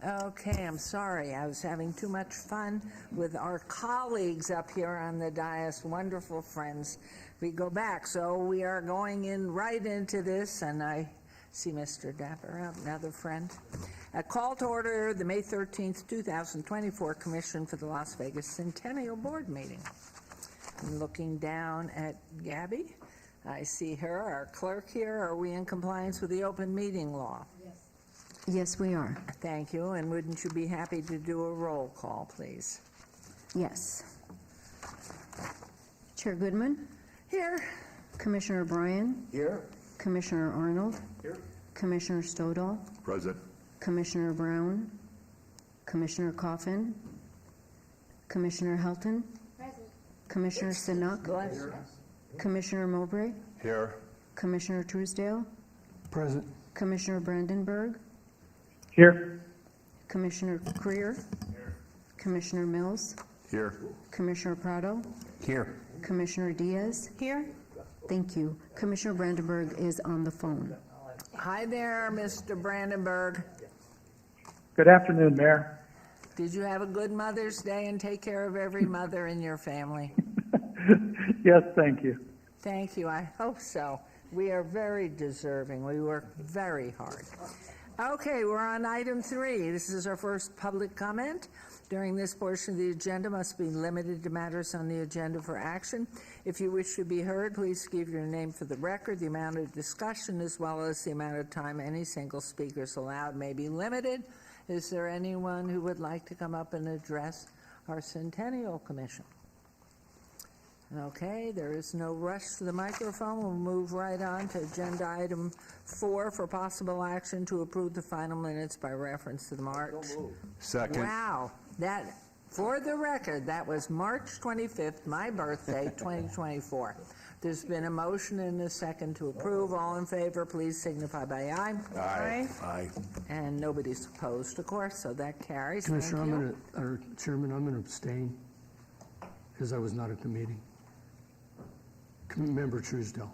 Okay, I'm sorry. I was having too much fun with our colleagues up here on the dais, wonderful friends. We go back, so we are going in right into this, and I see Mr. Dapper, another friend. A call to order the May 13th, 2024 Commission for the Las Vegas Centennial Board meeting. I'm looking down at Gabby. I see her, our clerk here. Are we in compliance with the open meeting law? Yes, we are. Thank you, and wouldn't you be happy to do a roll call, please? Yes. Chair Goodman? Here. Commissioner Bryan? Here. Commissioner Arnold? Here. Commissioner Stoddal? Present. Commissioner Brown? Commissioner Coffin? Commissioner Helton? Present. Commissioner Sinnock? Bless you. Commissioner Mowbray? Here. Commissioner Truesdale? Present. Commissioner Brandenburg? Here. Commissioner Creer? Here. Commissioner Mills? Here. Commissioner Prado? Here. Commissioner Diaz? Here. Thank you. Commissioner Brandenburg is on the phone. Hi there, Mr. Brandenburg. Good afternoon, Mayor. Did you have a good Mother's Day and take care of every mother in your family? Yes, thank you. Thank you. I hope so. We are very deserving. We work very hard. Okay, we're on item 3. This is our first public comment. During this portion of the agenda must be limited to matters on the agenda for action. If you wish to be heard, please give your name for the record. The amount of discussion as well as the amount of time any single speaker is allowed may be limited. Is there anyone who would like to come up and address our Centennial Commission? Okay, there is no rush to the microphone. We'll move right on to agenda item 4 for possible action to approve the final minutes by reference to the March. Second. Wow, that, for the record, that was March 25th, my birthday, 2024. There's been a motion and a second to approve. All in favor, please signify by aye. Aye. Aye. And nobody's opposed, of course, so that carries. Commissioner, Thank you. Chairman, I'm going to abstain because I was not at the meeting. Member Truesdale.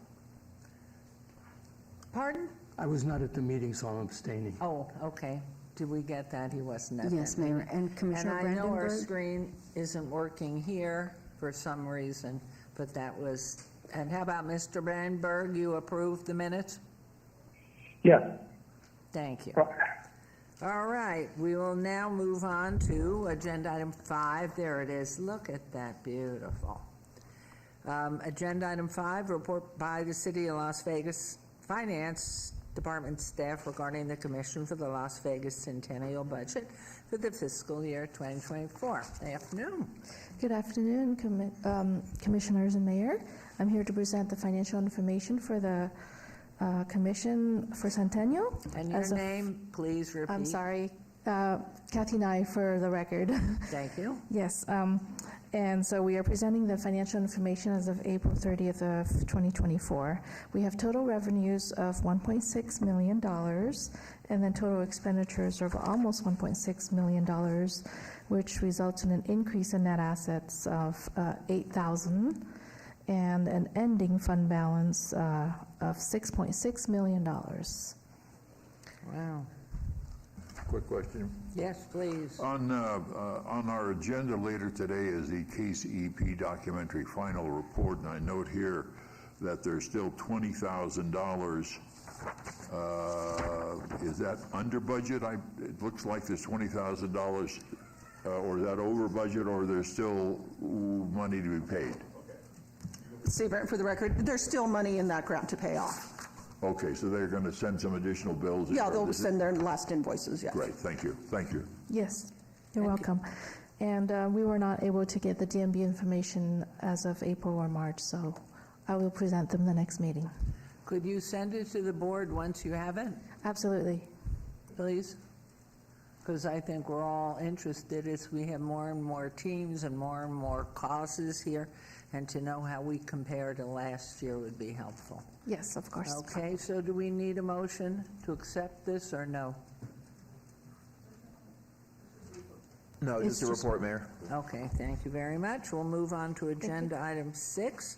Pardon? I was not at the meeting, so I'm abstaining. Oh, okay. Did we get that? He wasn't at Yes, that meeting. Mayor. And Commissioner And I know our Brandenburg? screen isn't working here for some reason, but that was, and how about Mr. Brandenburg? You approved the minutes? Yes. Thank you. All right, we will now move on to agenda item 5. There it is. Look at that, beautiful. Agenda item 5, report by the City of Las Vegas Finance Department staff regarding the Commission for the Las Vegas Centennial Budget for the fiscal year 2024. Good afternoon. Good afternoon, Commissioners and Mayor. I'm here to present the financial information for the Commission for Centennial. And your name, please repeat. I'm sorry, Kathy Nye for the record. Thank you. Yes, and so we are presenting the financial information as of April 30th of 2024. We have total revenues of $1.6 million, and then total expenditures of almost $1.6 million, which results in an increase in net assets of $8,000 and an ending fund balance of $6.6 million. Wow. Quick question. Yes, please. On our agenda later today is the Case EP documentary final report, and I note here that there's still $20,000. Is that under budget? It looks like there's $20,000, or is that over budget, or there's still money to be paid? Steve, for the record, there's still money in that grant to pay off. Okay, so they're going to send some additional bills? Yeah, they'll send their last invoices, yes. Great, thank you, thank you. Yes, you're welcome. And we were not able to get the DMB information as of April or March, so I will present them the next meeting. Could you send it to the board once you have it, Absolutely. please? Because I think we're all interested as we have more and more teams and more causes here, and to know how we compare to last year would be helpful. Yes, of course. Okay, so do we need a motion to accept this or no? No, It's just a report, Mayor. Okay, thank you very much. We'll move on to agenda item 6.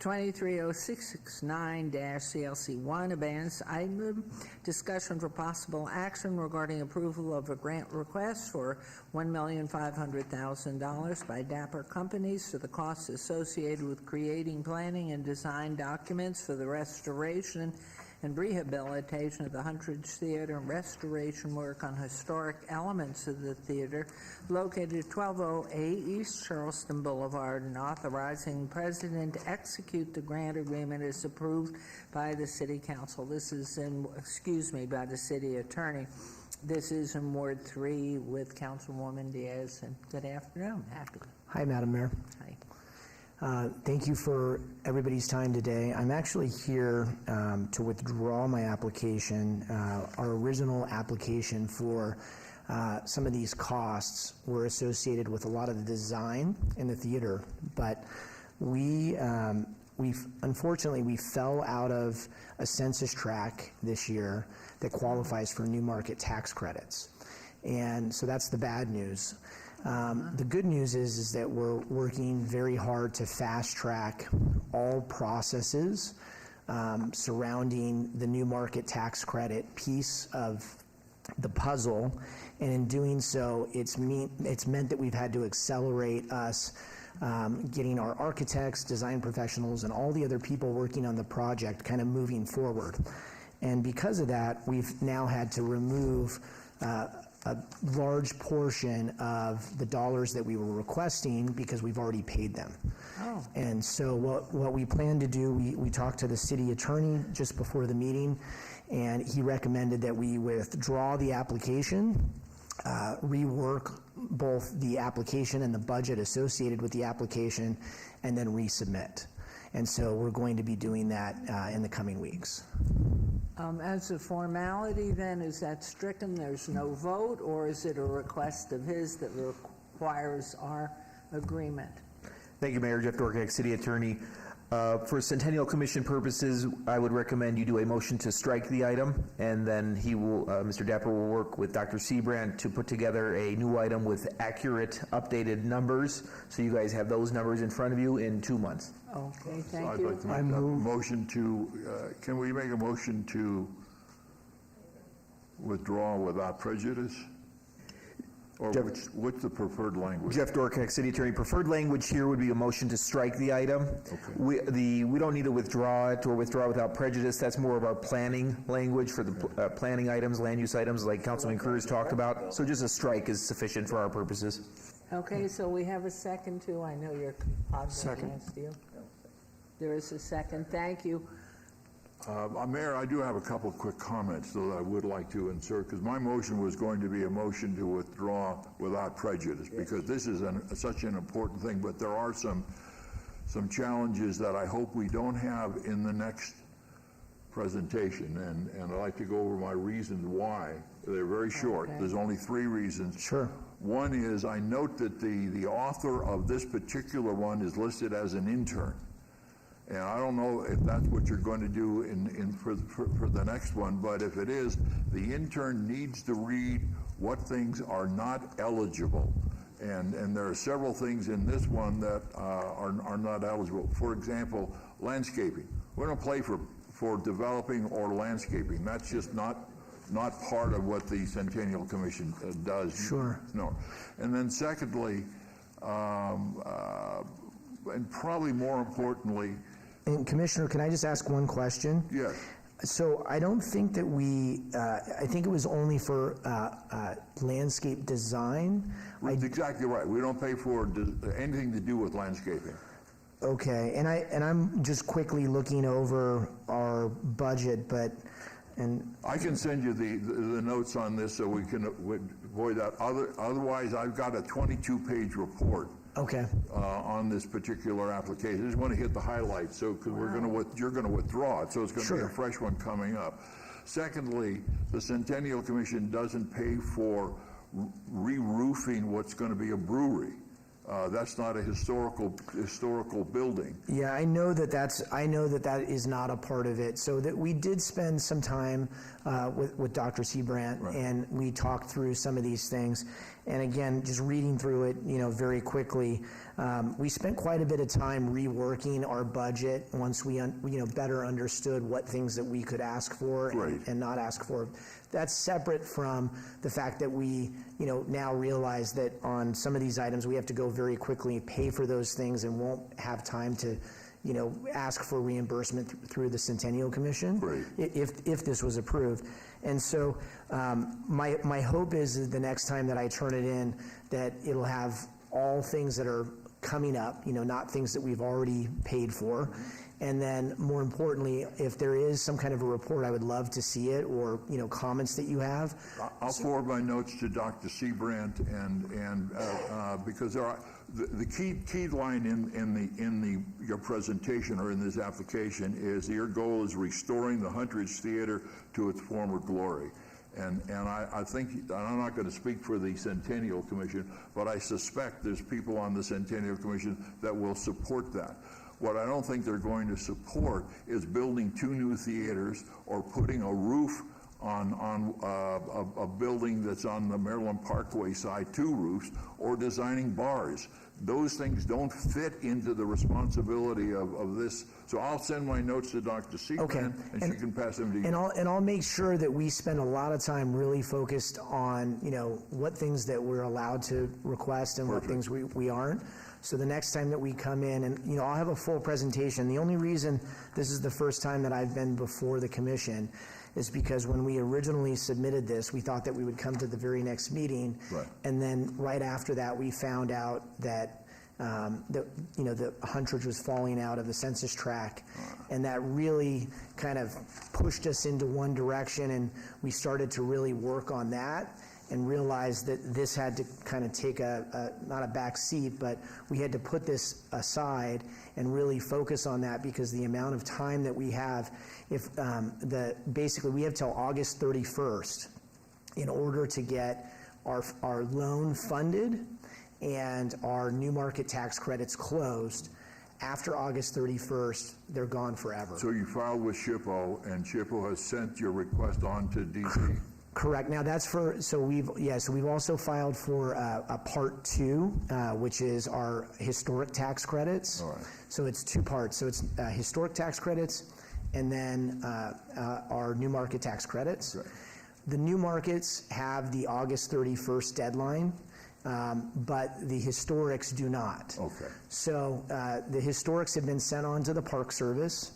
230669-CLC1, abeyance item, discussion for possible action regarding approval of a grant request for $1,500,000 by Dapper Companies for the costs associated with creating planning and design documents for the restoration and rehabilitation of the Huntridge Theater and restoration work on historic elements of the theater located at 1208 East Charleston Boulevard, and authorizing the president to execute the grant agreement as approved by the city council. This is by the city attorney. This is in Ward 3 with Councilwoman Diaz, and good afternoon. Happy. Hi, Madam Mayor. Hi. Thank you for everybody's time today. I'm actually here to withdraw my application. Our original application for some of these costs were associated with a lot of the design in the theater, but unfortunately we fell out of a census tract this year that qualifies for new market tax credits, and so that's the bad news. The good news is that we're working very hard to fast track all processes surrounding the new market tax credit piece of the puzzle, and in doing so, it's meant that we've had to accelerate us getting our architects, design professionals, and all the other people working on the project kind of moving forward. And because of that, we've now had to remove a large portion of the dollars that we were requesting because we've already paid them. Oh. And so what we plan to do, we talked to the city attorney just before the meeting, and he recommended that we withdraw the application, rework both the application and the budget associated with the application, and then resubmit. And so we're going to be doing that in the coming weeks. As a formality, then, is that stricken? There's no vote, or is it a request of his that requires our agreement? Thank you, Mayor. Jeff Dorkak, City Attorney. For Centennial Commission purposes, I would recommend you do a motion to strike the item, and then he will, Mr. Dapper will work with Dr. Seabrand to put together a new item with accurate, updated numbers, so you guys have those numbers in front of you in 2 months. Okay, thank I'd you. like to make a motion to, can we make a motion to withdraw without prejudice? Or what's the preferred language? Jeff Dorkak, City Attorney. Preferred language here would be a motion to strike the item. Okay. We don't need to withdraw it or withdraw without prejudice. That's more of our planning language for the planning items, land use items like Councilman Cruz talked about. So just a strike is sufficient for our purposes. Okay, so we have a second, too. I know you're Second. against you. There is a second. Thank you. Mayor, I do have a couple of quick comments that I would like to insert, because my motion was going to be a motion to withdraw without prejudice, because this is such an important thing, but there are some challenges that I hope we don't have in the next presentation, and I'd like to go over my reasons why. They're very short. Okay. There's only 3 reasons. Sure. One is, I note that the author of this particular one is listed as an intern. And I don't know if that's what you're going to do for the next one, but if it is, the intern needs to read what things are not eligible. And there are several things in this one that are not eligible. For example, landscaping. We don't pay for developing or landscaping. That's just not part of what the Centennial Commission does. Sure. No. And then secondly, and probably more importantly. And Commissioner, can I just ask one question? Yes. So I don't think that I think it was only for landscape design. That's exactly right. We don't pay for anything to do with landscaping. Okay, and I'm just quickly looking over our budget, I can send you the notes on this so we can avoid that. Otherwise, I've got a 22-page report. Okay. On this particular application. I just want to hit the highlights, because you're going to withdraw it, so it's going to be a fresh one coming up. Secondly, the Centennial Commission doesn't pay for re-roofing what's going to be a brewery. That's not a historical building. Yeah, I know that is not a part of it. So that we did spend some time with Dr. Seabrand, right. And we talked through some of these things. And again, just reading through it, very quickly, we spent quite a bit of time reworking our budget once we, better understood what things that we could ask for and not ask for. That's separate from the fact that we, now realize that on some of these items, we have to go very quickly, pay for those things, and won't have time to, ask for reimbursement through the Centennial Commission if this was approved. And so my hope is that the next time that I turn it in, that it'll have all things that are coming up, not things that we've already paid for. And then, more importantly, if there is some kind of a report, I would love to see it, or comments that you have. I'll forward my notes to Dr. Seabrandt, and because there are the key line in your presentation or in this application is your goal is restoring the Huntridge Theater to its former glory. And I think, and I'm not going to speak for the Centennial Commission, but I suspect there's people on the Centennial Commission that will support that. What I don't think they're going to support is building 2 new theaters or putting a roof on a building that's on the Maryland Parkway side, 2 roofs, or designing bars. Those things don't fit into the responsibility of this. So I'll send my notes to Dr. Seabrandt, and she can pass them to you. And I'll make sure that we spend a lot of time really focused on, what things that we're allowed to request and what things we aren't. So the next time that we come in, and I'll have a full presentation. The only reason this is the first time that I've been before the commission is because when we originally submitted this, we thought that we would come to the very next meeting, and then right after that, we found out that the Huntridge was falling out of the census tract, and that really kind of pushed us into one direction, and we started to really work on that and realized that this had to kind of take not a back seat, but we had to put this aside and really focus on that, because the amount of time that we have, basically we have till August 31st in order to get our loan funded and our new market tax credits closed. After August 31st, they're gone forever. So you filed with SHPO, and SHPO has sent your request on to DC? Correct. Now that's so we've also filed for a Part 2, which is our historic tax credits. All right. So it's 2 parts. So it's historic tax credits, and then our new market tax credits. Right. The new markets have the August 31st deadline, but the historics do not. Okay. So the historics have been sent on to the Park Service,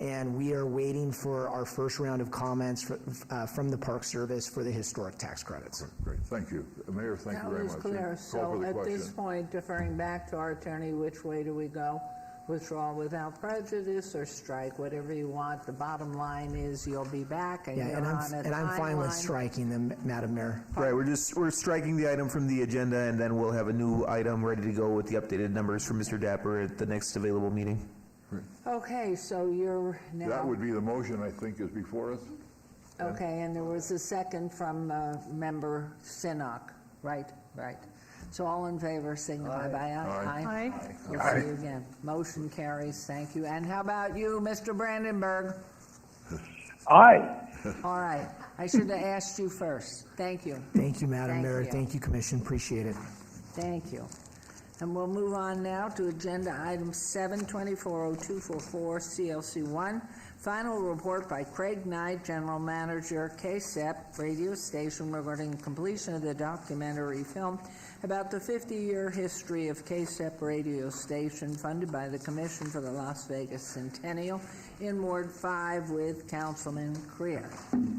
and we are waiting for our first round of comments from the Park Service for the historic tax credits. Great, thank you. Mayor, thank you very much. That was clear. Call for So the at this question. point, deferring back to our attorney, which way do we go? Withdraw without prejudice or strike, whatever you want. The bottom line is you'll be back, and Yeah, you're and on a I'm fine with timeline. striking them, Madam Mayor. Right, we're striking the item from the agenda, and then we'll have a new item ready to go with the updated numbers from Mr. Dapper at the next available meeting. Okay, so you're now... That would be the motion, I think, is before us. Okay, and there was a second from Member Sinnock, right? Right. So all in favor, signify by aye. Aye. We'll see you again. Motion carries, thank you. And how about you, Mr. Brandenburg? Aye. All right, I should have asked you first. Thank you. Thank you, Madam Thank Mayor. you. Thank you, Commission. Appreciate it. Thank you. And we'll move on now to Agenda Item 7240244, CLC1, final report by Craig Knight, General Manager, KSEP radio station, regarding completion of the documentary film about the 50-year history of KSEP radio station, funded by the Commission for the Las Vegas Centennial in Ward 5 with Councilman Creer.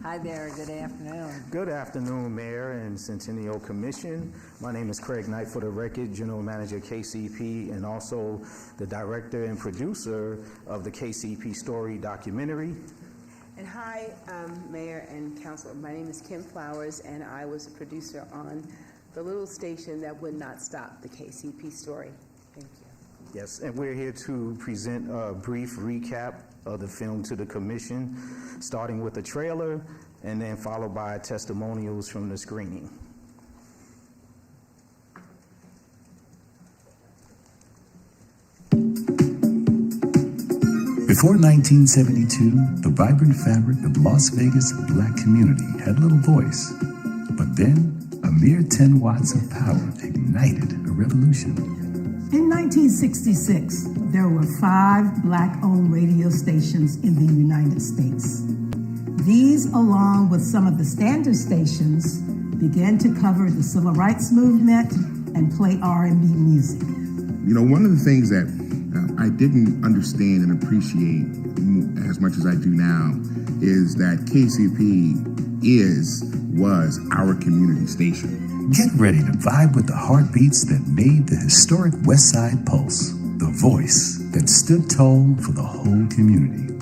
Hi there, good afternoon. Good afternoon, Mayor and Centennial Commission. My name is Craig Knight, for the record, General Manager, KCP, and also the director and producer of the KCP Story documentary. And hi, Mayor and Council. My name is Kim Flowers, and I was a producer on the little station that would not stop, the KCP Story. Thank you. Yes, and we're here to present a brief recap of the film to the Commission, starting with a trailer and then followed by testimonials from the screening. Before 1972, the vibrant fabric of Las Vegas' black community had little voice. But then, A mere 10 watts of power ignited a revolution. In 1966, there were 5 Black-owned radio stations in the United States. These, along with some of the standard stations, began to cover the civil rights movement and play R&B music. You know, one of the things that I didn't understand and appreciate as much as I do now is that KCP was our community station. Get ready to vibe with the heartbeats that made the historic West Side Pulse, the voice that stood tall for the whole community,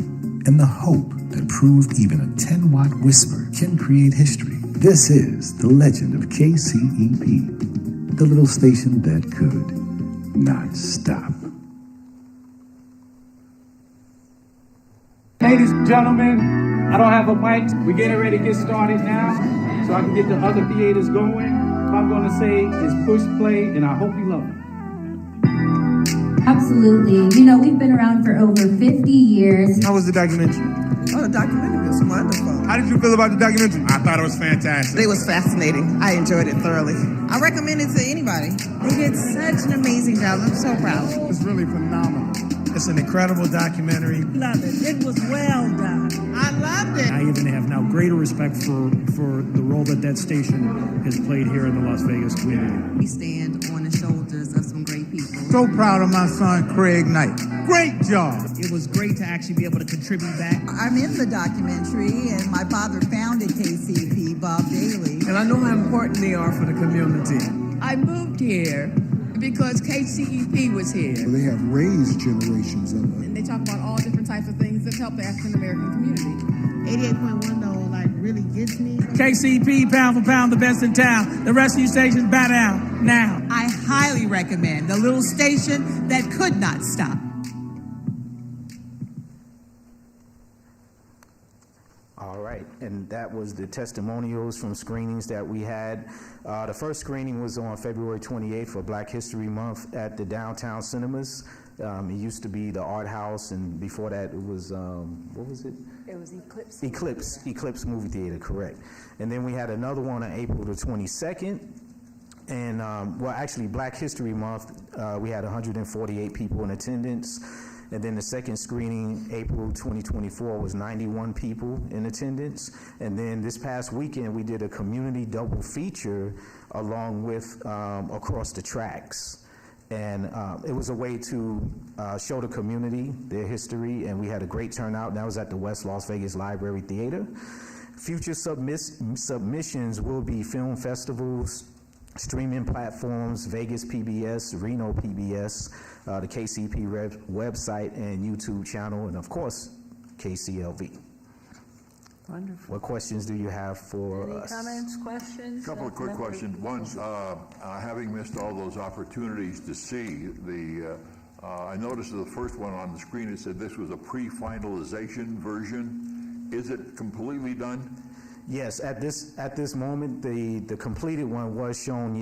and the hope that proved even a 10-watt whisper can create history. This is the legend of KCEP, the little station that could not stop. Ladies and gentlemen, I don't have a mic. We're getting ready to get started now, so I can get the other theaters going. What I'm going to say is push play, and I hope you love it. Absolutely. You know, we've been around for over 50 years. How was the documentary? Oh, the documentary was wonderful. How did you feel about the documentary? I thought it was fantastic. It was fascinating. I enjoyed it thoroughly. I recommend it to anybody. They did such an amazing job. I'm so proud. It's really phenomenal. It's an incredible documentary. Love it. It was well done. I loved it. I even have now greater respect for the role that station has played here in the Las Vegas community. We stand on the shoulders of some great people. So proud of my son, Craig Knight. Great job. It was great to actually be able to contribute back. I'm in the documentary, and my father founded KCP, Bob Daly. And I know how important they are for the community. I moved here because KCEP was here. They have raised generations of them. And they talk about all different types of things that help the African American community. 88.1 though, like really gets me. KCP, pound for pound, the best in town. The rest of you stations, bow down now. I highly recommend the little station that could not stop. All right, and that was the testimonials from screenings that we had. The first screening was on February 28th for Black History Month at the Downtown Cinemas. It used to be the Art House, and before that it was, what was it? It was Eclipse. Eclipse Movie Theater, correct. And then we had another one on April the 22nd. And, well, actually, Black History Month, we had 148 people in attendance. And then the second screening, April 2024, was 91 people in attendance. And then this past weekend, we did a community double feature along with Across the Tracks. And it was a way to show the community their history, and we had a great turnout. That was at the West Las Vegas Library Theater. Future submissions will be film festivals, streaming platforms, Vegas PBS, Reno PBS, the KCP website and YouTube channel, and of course, KCLV. Wonderful. What questions do you have for us? Any comments, questions? A couple of quick questions. One, having missed all those opportunities to see the, I noticed the first one on the screen, it said this was a pre-finalization version. Is it completely done? Yes, at this moment, the completed one was shown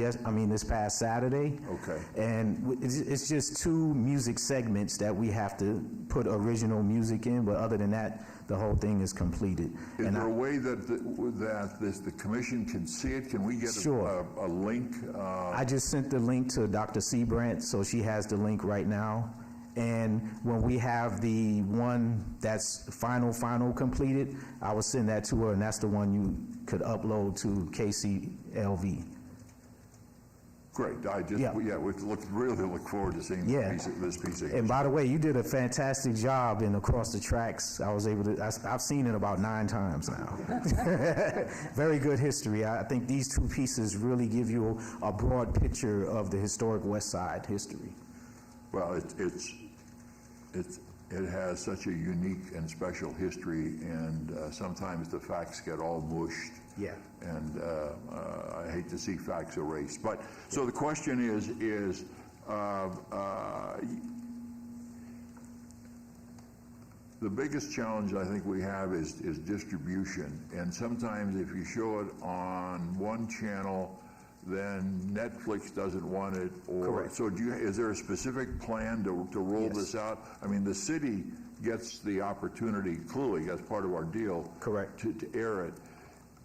this past Saturday. Okay. And it's just 2 music segments that we have to put original music in, but other than that, the whole thing is completed. Is there a way that the commission can see it? Can we get Sure. a link? I just sent the link to Dr. Seabrant, so she has the link right now. And when we have the one that's final completed, I will send that to her, and that's the one you could upload to KCLV. Great. We really look forward to seeing this piece of history. And by the way, you did a fantastic job in Across the Tracks. I've seen it about 9 times now. Very good history. I think these 2 pieces really give you a broad picture of the historic West Side history. Well, it has such a unique and special history, and sometimes the facts get all mushed. Yeah. And I hate to see facts erased. But so the question is the biggest challenge I think we have is distribution. And sometimes if you show it on one channel, then Netflix doesn't want it. Correct. So is there a specific plan to roll this out? I mean, the city gets the opportunity, clearly, as part of our deal, correct, to air it.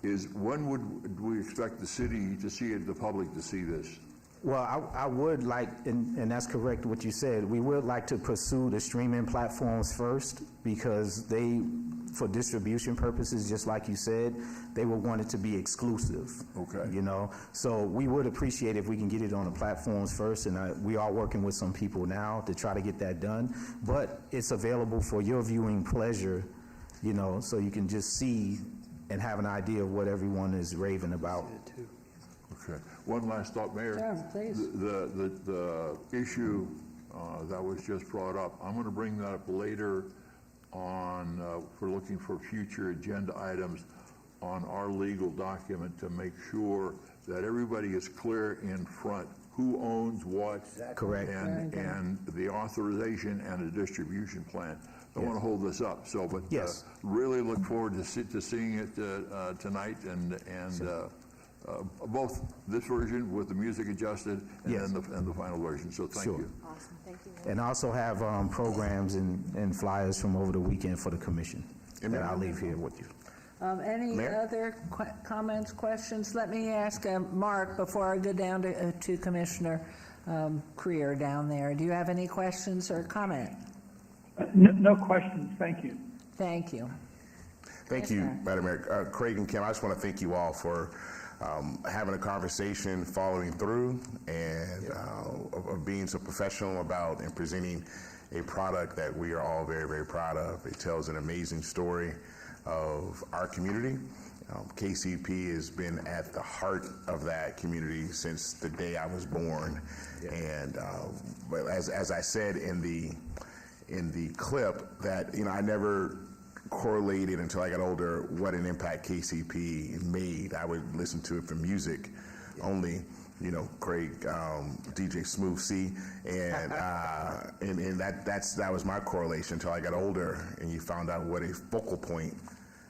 is when would we expect the city to see it, the public to see this? Well, I would like, and that's correct what you said, we would like to pursue the streaming platforms first because they, for distribution purposes, just like you said, they would want it to be exclusive. Okay. You know, so we would appreciate if we can get it on the platforms first, and we are working with some people now to try to get that done, but it's available for your viewing pleasure, you know, so you can just see and have an idea of what everyone is raving about. Okay. One last thought, Mayor. Sure, please. The issue that was just brought up, I'm going to bring that up later on, for looking for future agenda items on our legal document to make sure that everybody is clear in front who owns what. Correct. And the authorization and the distribution plan. I want to hold this up, so, but Yes. really look forward to seeing it tonight and both this version with the music adjusted and Yes. then the final version. So thank Sure. you. Awesome, thank you. And I also have programs and flyers from over the weekend for the commission that I'll leave here with you. Any other comments, questions? Let me ask Mark before I go down to Commissioner Creer down there. Do you have any questions or comment? No questions. Thank you. Thank you. Thank you, Madam Mayor. Craig and Kim, I just want to thank you all for having a conversation, following through, and of being so professional about and presenting a product that we are all very, very proud of. It tells an amazing story of our community. KCP has been at the heart of that community since the day I was born. And as I said in the clip, that I never correlated until I got older what an impact KCP made. I would listen to it from music only, Craig, DJ Smooth C, and that was my correlation until I got older, and you found out what a focal point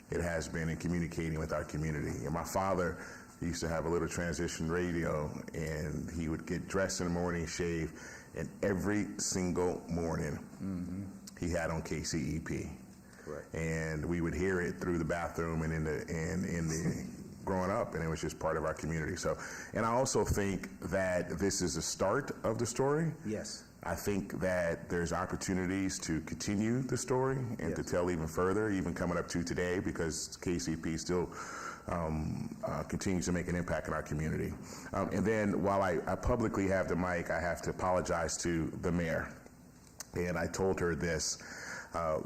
it has been in communicating with our community. And my father used to have a little transition radio, and he would get dressed in the morning, shave, and every single morning he had on KCEP. Correct. And we would hear it through the bathroom and in the growing up, and it was just part of our community. So, and I also think that this is the start of the story. Yes. I think that there's opportunities to continue the story and to tell even further, even coming up to today, because KCP still continues to make an impact in our community. And then while I publicly have the mic, I have to apologize to the mayor. And I told her this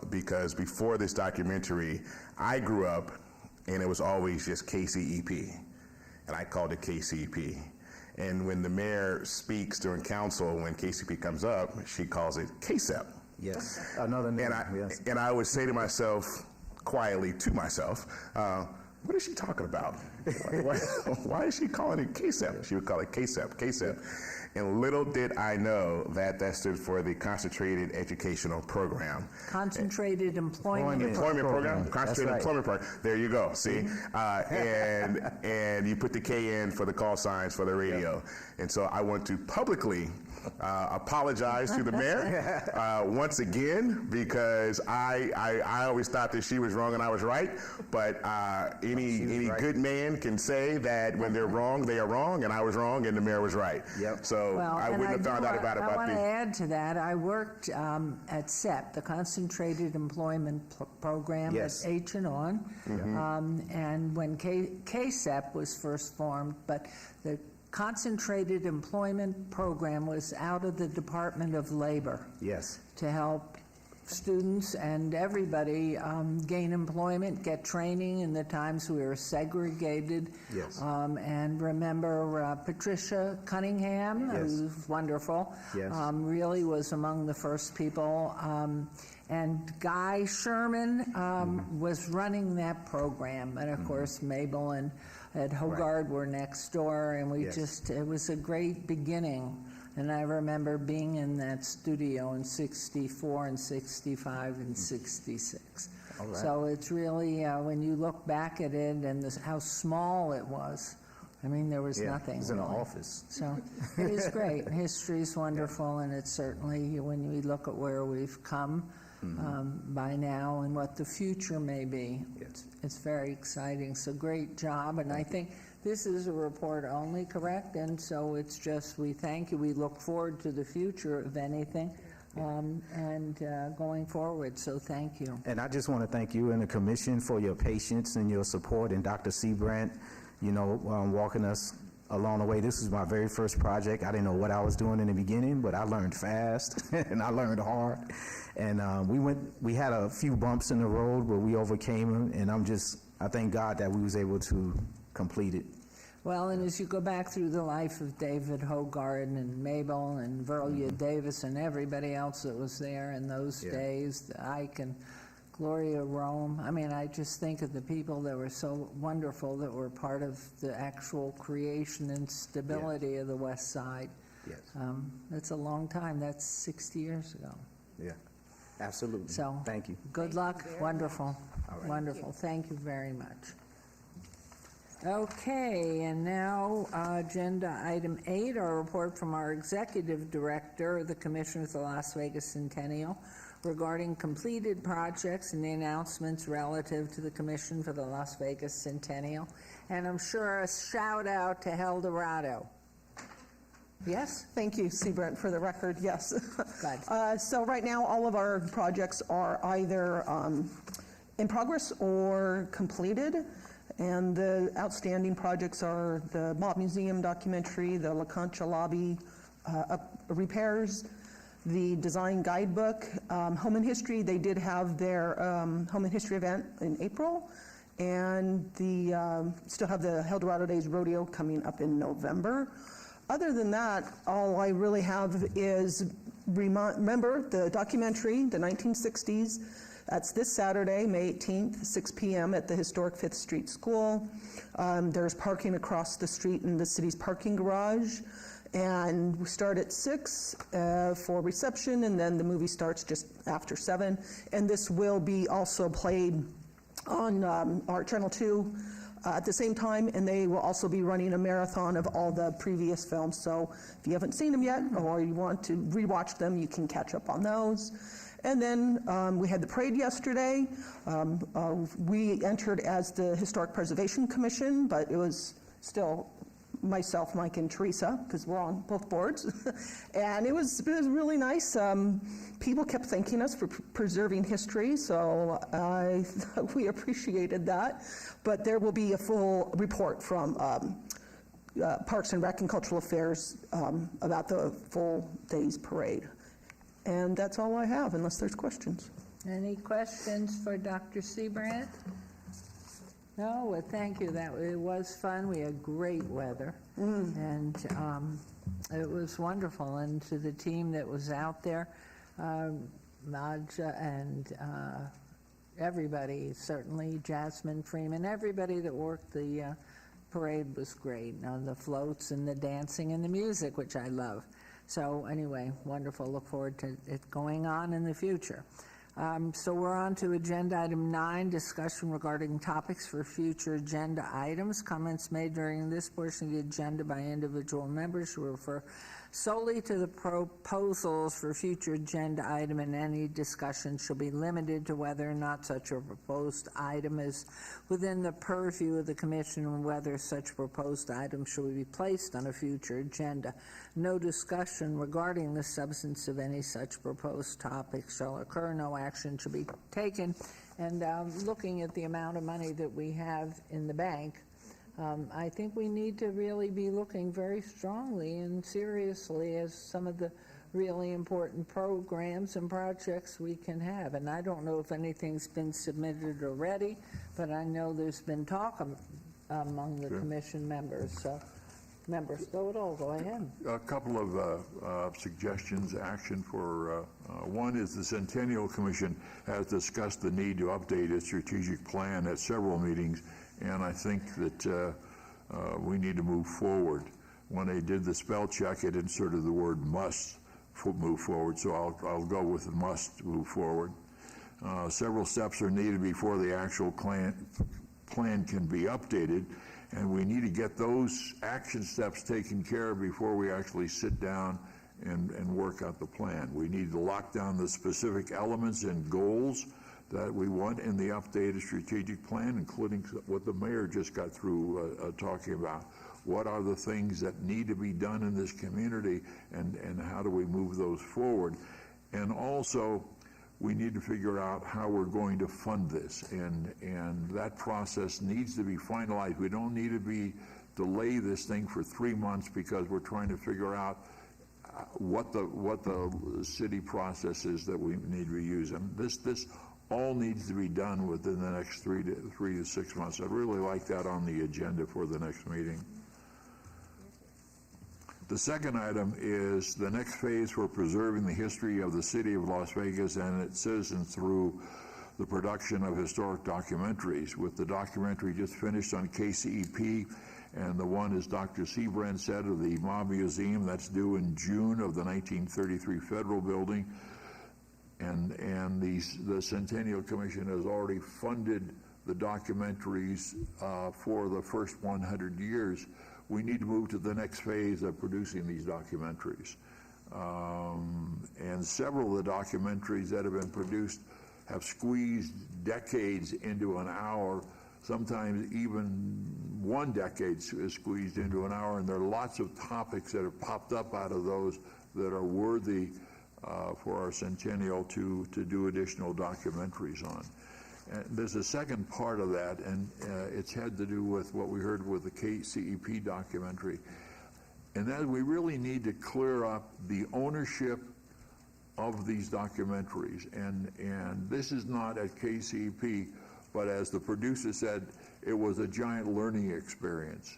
because before this documentary, I grew up and it was always just KCEP, and I called it KCP. And when the mayor speaks during council, when KCP comes up, she calls it KCEP. Yes, another name. And I would say to myself, quietly to myself, what is she talking about? Why is she calling it KCEP? She would call it KCEP, KCEP. And little did I know that stood for the Concentrated Educational Program. Concentrated Employment Program. Concentrated Employment Program. There you go. See, and you put the K in for the call signs for the radio. And so I want to publicly apologize to the mayor once again, because I always thought that she was wrong and I was right. But any good man can say that when they're wrong, they are wrong, and I was wrong and the mayor was right. Yep. So I wouldn't have found out about it. I want to add to that. I worked at CEP, the Concentrated Employment Program at H and On, and when KCEP was first formed, but the Concentrated Employment Program was out of the Department of Labor. Yes. To help students and everybody gain employment, get training in the times we were segregated. Yes. And remember Patricia Cunningham, who's wonderful, really was among the first people. And Guy Sherman was running that program. And of course, Mabel and Ed Hogard were next door, and we it was a great beginning. And I remember being in that studio in 64 and 65 and 66. All right. So it's really, when you look back at it and how small it was, I mean, there was nothing. It was in an really. office. So it is great. History's wonderful, and it's certainly, when we look at where we've come, by now and what the future may be. Yes. It's very exciting, so great job, and I think this is a report only, correct? And so it's just, we thank you, we look forward to the future of anything, and going forward, so thank you. And I just want to thank you and the commission for your patience and your support, and Dr. Seabrant, walking us along the way. This was my very first project. I didn't know what I was doing in the beginning, but I learned fast and I learned hard. And we had a few bumps in the road, but we overcame them. And I thank God that we was able to complete it. Well, and as you go back through the life of David Hogarth and Mabel and Verlia Davis and everybody else that was there in those days, Ike and Gloria Rome, I mean, I just think of the people that were so wonderful that were part of the actual creation and stability of the West Side. Yes. That's a long time. That's 60 years ago. Yeah, absolutely. So, thank you. Good luck. Wonderful. All right. Wonderful. Thank you very much. Okay, and now agenda item 8, our report from our executive director of the Commission of the Las Vegas Centennial regarding completed projects and the announcements relative to the Commission for the Las Vegas Centennial. And I'm sure a shout out to El Dorado. Yes? Thank you, Seabrant, for the record, yes. Good. So right now, all of our projects are either in progress or completed. And the outstanding projects are the Mob Museum documentary, the La Concha lobby repairs, the design guidebook, Home and History. They did have their Home and History event in April, and still have the El Dorado Days Rodeo coming up in November. Other than that, all I really have is remember the documentary, the 1960s. That's this Saturday, May 18th, 6 p.m. at the historic 5th Street School. There's parking across the street in the city's parking garage. And we start at 6 for reception, and then the movie starts just after 7. And this will be also played on our Channel 2 at the same time, and they will also be running a marathon of all the previous films. So if you haven't seen them yet, or you want to rewatch them, you can catch up on those. And then we had the parade yesterday. We entered as the Historic Preservation Commission, but it was still myself, Mike, and Teresa, because we're on both boards. And it was really nice. People kept thanking us for preserving history, so we appreciated that. But there will be a full report from Parks and Rec and Cultural Affairs about the full day's parade. And that's all I have, unless there's questions. Any questions for Dr. Seabrant? No, well, thank you. It was fun. We had great weather, and it was wonderful. And to the team that was out there, Nadja and everybody, certainly Jasmine Freeman, everybody that worked the parade was great. The floats and the dancing and the music, which I love. So anyway, wonderful. Look forward to it going on in the future. So we're on to agenda item 9, discussion regarding topics for future agenda items. Comments made during this portion of the agenda by individual members will refer solely to the proposals for future agenda item, and any discussion shall be limited to whether or not such a proposed item is within the purview of the Commission and whether such proposed item shall be placed on a future agenda. No discussion regarding the substance of any such proposed topic shall occur. No action shall be taken. And looking at the amount of money that we have in the bank, I think we need to really be looking very strongly and seriously as some of the really important programs and projects we can have. And I don't know if anything's been submitted already, but I know there's been talk among the commission members. So, members, go ahead. A couple of suggestions, action for, one is the Centennial Commission has discussed the need to update its strategic plan at several meetings, and I think that we need to move forward. When they did the spell check, it inserted the word must move forward, so I'll go with must move forward. Several steps are needed before the actual plan can be updated, and we need to get those action steps taken care of before we actually sit down and work out the plan. We need to lock down the specific elements and goals that we want in the updated strategic plan, including what the mayor just got through talking about. What are the things that need to be done in this community, and how do we move those forward? And also, we need to figure out how we're going to fund this, and that process needs to be finalized. We don't need to delay this thing for 3 months because we're trying to figure out what the city process is that we need to use. And this all needs to be done within the next 3 to 6 months. I'd really like that on the agenda for the next meeting. The second item is the next phase for preserving the history of the city of Las Vegas and its citizens through the production of historic documentaries. With the documentary just finished on KCEP, and the one, as Dr. Seabrand said, of the Mob Museum, that's due in June, of the 1933 Federal Building. And the Centennial Commission has already funded the documentaries for the first 100 years. We need to move to the next phase of producing these documentaries. And several of the documentaries that have been produced have squeezed decades into an hour. Sometimes even 1 decade is squeezed into an hour, and there are lots of topics that have popped up out of those that are worthy for our Centennial to do additional documentaries on. And there's a second part of that, and it's had to do with what we heard with the KCEP documentary, and that we really need to clear up the ownership of these documentaries. And this is not at KCEP, but as the producer said, it was a giant learning experience.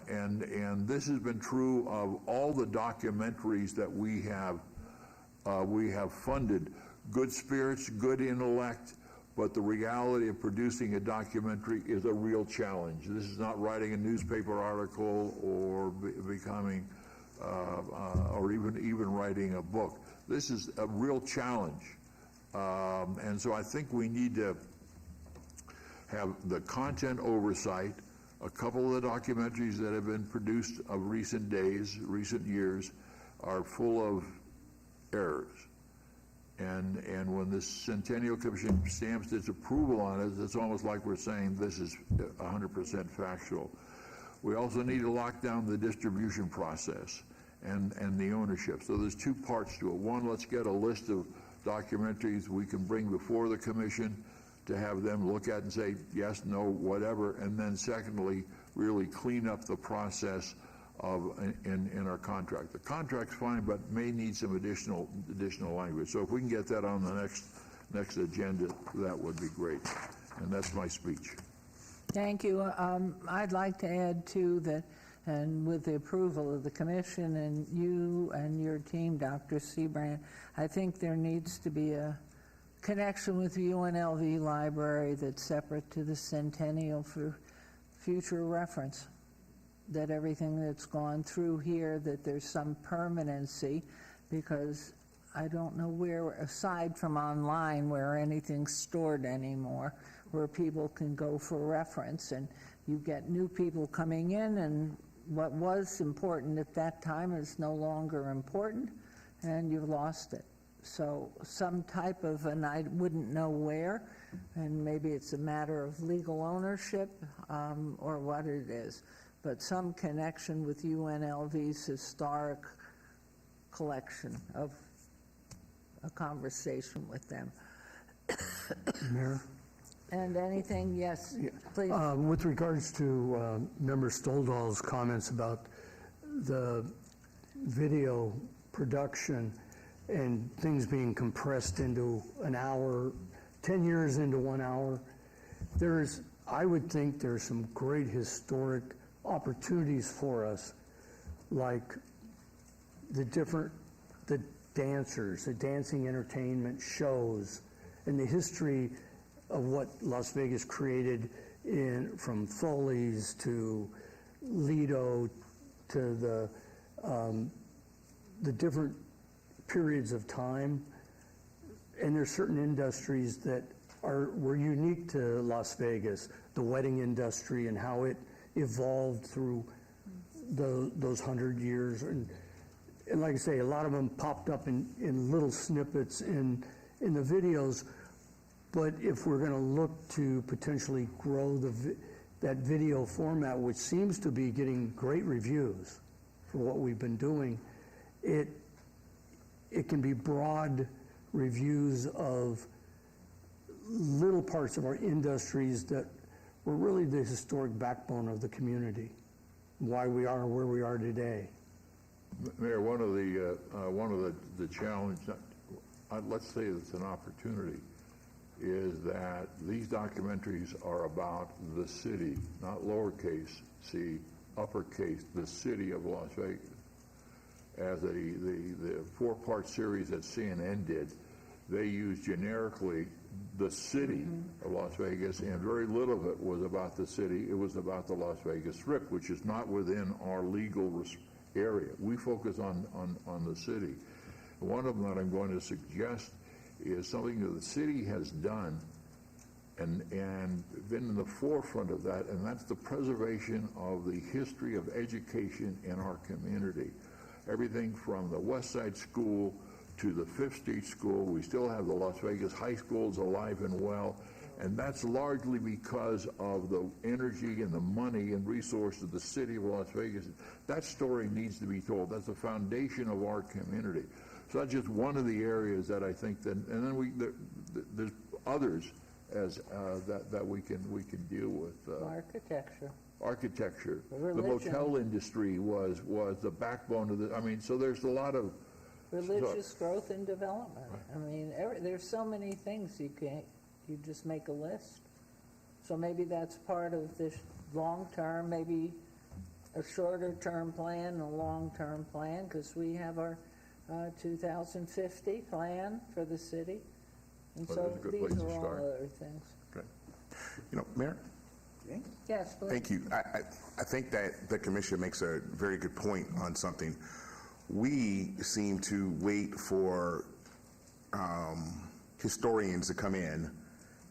And this has been true of all the documentaries that we have funded. Good spirits, good intellect, but the reality of producing a documentary is a real challenge. This is not writing a newspaper article or becoming, or even writing a book. This is a real challenge. And so I think we need to have the content oversight. A couple of the documentaries that have been produced of recent days, recent years, are full of errors. And when the Centennial Commission stamps its approval on it, it's almost like we're saying this is 100% factual. We also need to lock down the distribution process and the ownership. So there's 2 parts to it. One, let's get a list of documentaries we can bring before the commission to have them look at and say yes, no, whatever. And then secondly, really clean up the process in our contract. The contract's fine, but may need some additional language. So if we can get that on the next agenda, that would be great. And that's my speech. Thank you. I'd like to add too that, and with the approval of the commission and you and your team, Dr. Seabrand, I think there needs to be a connection with the UNLV library that's separate to the Centennial for future reference. That everything that's gone through here, that there's some permanency, because I don't know where, aside from online, where anything's stored anymore, where people can go for reference, and you get new people coming in, and what was important at that time is no longer important, and you've lost it. So some type of, and I wouldn't know where, and maybe it's a matter of legal ownership or what it is, but some connection with UNLV's historic collection of a conversation with them. Mayor? And anything, yes, please. With regards to Member Stoldahl's comments about the video production and things being compressed into an hour, 10 years into 1 hour, I would think there's some great historic opportunities for us, like the dancers, the dancing entertainment shows, and the history of what Las Vegas created from Foley's to Lido to the different periods of time. And there's certain industries that were unique to Las Vegas, the wedding industry and how it evolved through those 100 years. And And like I say, a lot of them popped up in little snippets in the videos. But if we're going to look to potentially grow that video format, which seems to be getting great reviews for what we've been doing, it can be broad reviews of little parts of our industries that were really the historic backbone of the community, why we are where we are today. Mayor, one of the challenge, let's say it's an opportunity, is that these documentaries are about the city, not lowercase c, uppercase, the city of Las Vegas. As the four-part series that CNN did, they used generically the city of Las Vegas, and very little of it was about the city. It was about the Las Vegas Strip, which is not within our legal area. We focus on the city. One of them that I'm going to suggest is something that the city has done and been in the forefront of that, and that's the preservation of the history of education in our community. Everything from the West Side School to the Fifth Street School. We still have the Las Vegas High Schools alive and well, and that's largely because of the energy and the money and resources of the city of Las Vegas. That story needs to be told. That's the foundation of our community. So that's just one of the areas that I think that, and then there's others as that we can deal with. Architecture. The motel industry was the backbone of the. I mean, so there's a lot of religious growth and development. I mean, there's so many things you just make a list. So maybe that's part of this long-term, maybe a shorter-term plan and a long-term plan, because we have our 2050 plan for the city. And so these are all other things. Okay. You know, Mayor? Yes, please. Thank you. I think that the commission makes a very good point on something. We seem to wait for historians to come in,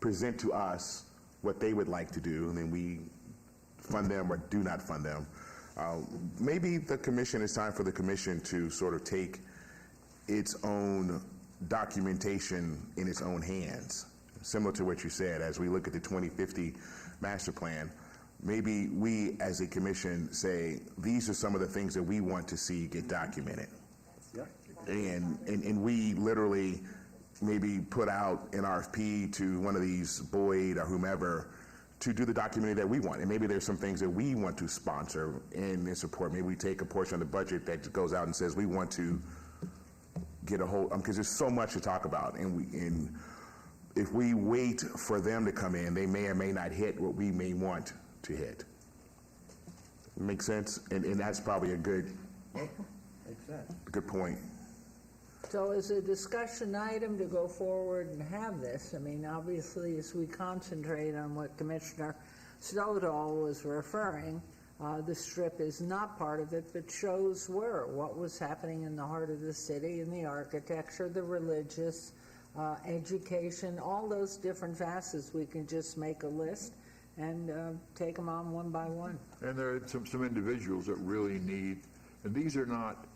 present to us what they would like to do, and then we fund them or do not fund them. Maybe the commission, it's time for the commission to sort of take its own documentation in its own hands, similar to what you said. As we look at the 2050 master plan, maybe we as a commission say, these are some of the things that we want to see get documented. Yep. And we literally maybe put out an RFP to one of these, Boyd or whomever, to do the documentary that we want. And maybe there's some things that we want to sponsor and support. Maybe we take a portion of the budget that goes out and says we want to get a whole, because there's so much to talk about. And if we wait for them to come in, they may or may not hit what we may want to hit. Make sense? And that's probably a good point. So as a discussion item to go forward and have this, I mean, obviously as we concentrate on what Commissioner Stoddall was referring, the Strip is not part of it, but shows what was happening in the heart of the city, in the architecture, the religious, education, all those different facets. We can just make a list and take them on one by one. And there are some individuals that really need, and these are not,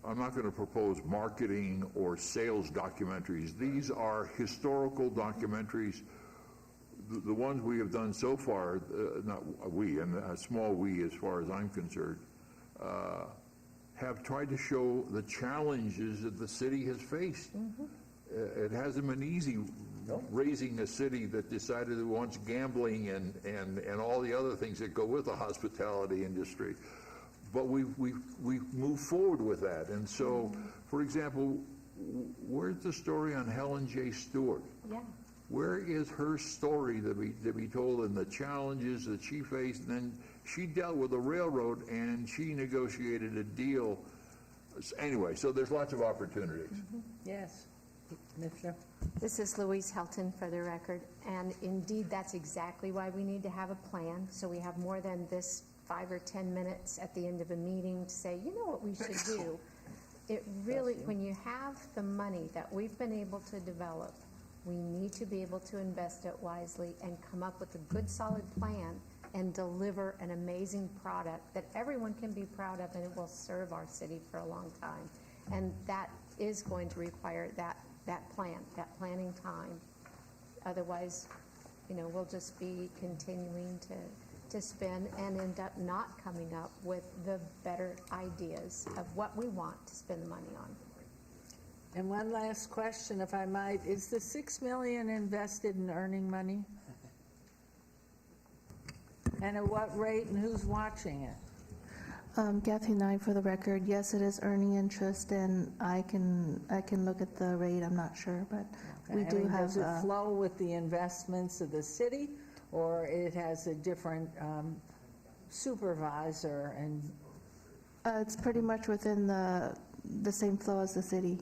I'm not going to propose marketing or sales documentaries. These are historical documentaries. The ones we have done so far, not we, and a small we as far as I'm concerned, have tried to show the challenges that the city has faced. It hasn't been easy raising a city that decided it wants gambling and all the other things that go with the hospitality industry. But we've moved forward with that. And so, for example, where's the story on Helen J. Stewart? Yeah. Where is her story to be told, and the challenges that she faced? And then she dealt with the railroad and she negotiated a deal. Anyway, so there's lots of opportunities. Yes. Commissioner? This is Louise Helton for the record, and indeed that's exactly why we need to have a plan, so we have more than this 5 or 10 minutes at the end of a meeting to say, you know what we should do. It really, when you have the money that we've been able to develop, we need to be able to invest it wisely and come up with a good solid plan and deliver an amazing product that everyone can be proud of, and it will serve our city for a long time. And that is going to require that planning time. Otherwise, we'll just be continuing to spend and end up not coming up with the better ideas of what we want to spend the money on. And one last question, if I might. Is the $6 million invested in earning money? And at what rate, and who's watching it? Kathy Knight for the record. Yes, it is earning interest, and I can look at the rate. I'm not sure, but we do have. Does it flow with the investments of the city, or it has a different supervisor? And it's pretty much within the same flow as the city.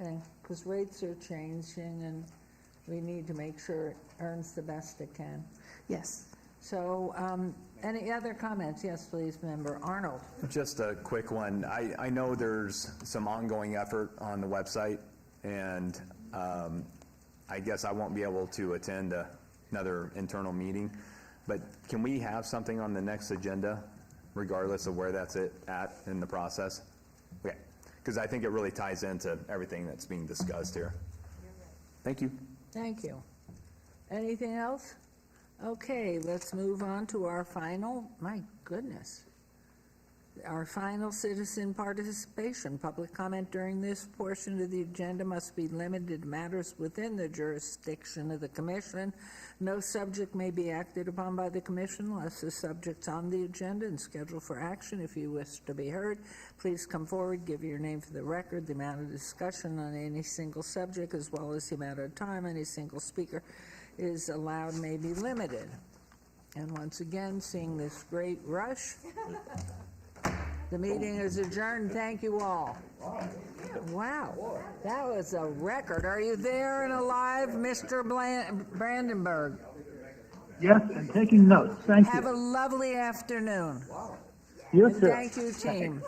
Okay, because rates are changing, and we need to make sure it earns the best it can. Yes. So, any other comments? Yes, please, Member Arnold. Just a quick one. I know there's some ongoing effort on the website, and I guess I won't be able to attend another internal meeting, but can we have something on the next agenda, regardless of where that's at in the process? Okay, because I think it really ties into everything that's being discussed here. Thank you. Thank you. Anything else? Okay, let's move on to our final, my goodness, our final citizen participation. Public comment during this portion of the agenda must be limited to matters within the jurisdiction of the commission. No subject may be acted upon by the commission unless the subject's on the agenda and scheduled for action. If you wish to be heard, please come forward, give your name for the record, the amount of discussion on any single subject, as well as the amount of time any single speaker is allowed may be limited. And once again, seeing this great rush, the meeting is adjourned. Thank you all. Wow, that was a record. Are you there and alive, Mr. Brandenburg? Yes, and taking notes. Thank you. Have a lovely afternoon. You And too. thank you, team.